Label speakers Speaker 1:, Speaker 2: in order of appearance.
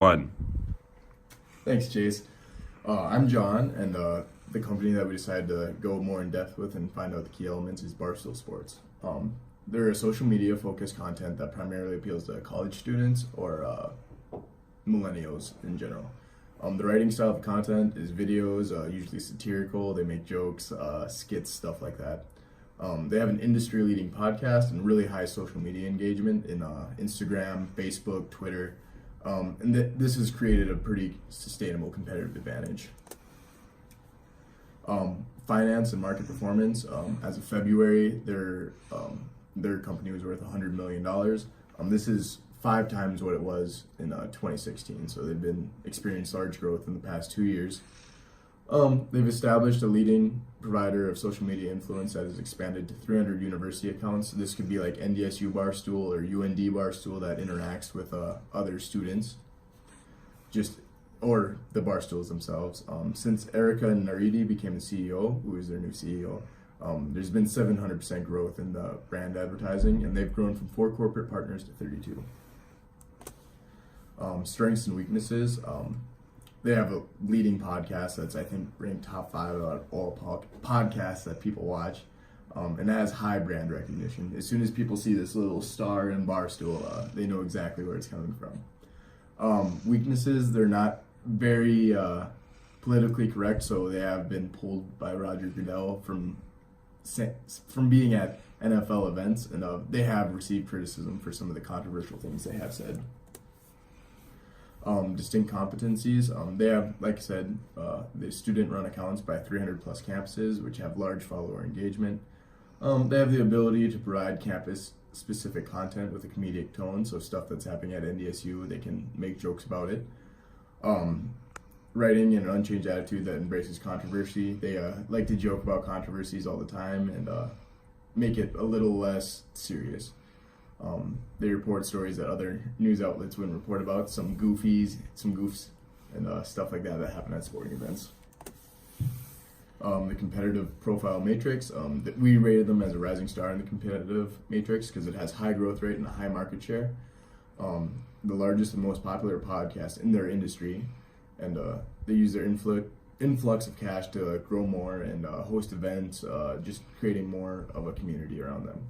Speaker 1: 1.
Speaker 2: Thanks, Chase. I'm John, and the company that we decided to go more in depth with and find out the key elements is Barstool Sports. They're a social media focused content that primarily appeals to college students or millennials in general. The writing style of content is videos, usually satirical. They make jokes, skits, stuff like that. They have an industry-leading podcast and really high social media engagement in Instagram, Facebook, Twitter. And this has created a pretty sustainable competitive advantage. Finance and market performance. As of February, their company was worth $100 million. This is 5 times what it was in 2016. So they've experienced large growth in the past 2 years. They've established a leading provider of social media influence that has expanded to 300 university accounts. This could be like NDSU Barstool or UND Barstool that interacts with other students, or the Barstools themselves. Since Erica and Naridi became the CEO, who is their new CEO, there's been 700% growth in the brand advertising, and they've grown from 4 corporate partners to 32. Strengths and weaknesses. They have a leading podcast that's, I think, ranked top 5 out of all podcasts that people watch, and it has high brand recognition. As soon as people see this little star in Barstool, they know exactly where it's coming from. Weaknesses, they're not very politically correct, so they have been pulled by Roger Goodell from being at NFL events, and they have received criticism for some of the controversial things they have said. Distinct competencies. They have, like I said, the student-run accounts by 300 plus campuses, which have large follower engagement. They have the ability to provide campus-specific content with a comedic tone, so stuff that's happening at NDSU, they can make jokes about it. Writing an unchanged attitude that embraces controversy. They like to joke about controversies all the time and make it a little less serious. They report stories that other news outlets wouldn't report about, some goofs, and stuff like that happen at sporting events. The competitive profile matrix, we rated them as a rising star in the competitive matrix because it has high growth rate and a high market share. The largest and most popular podcast in their industry, and they use their influx of cash to grow more and host events, just creating more of a community around them.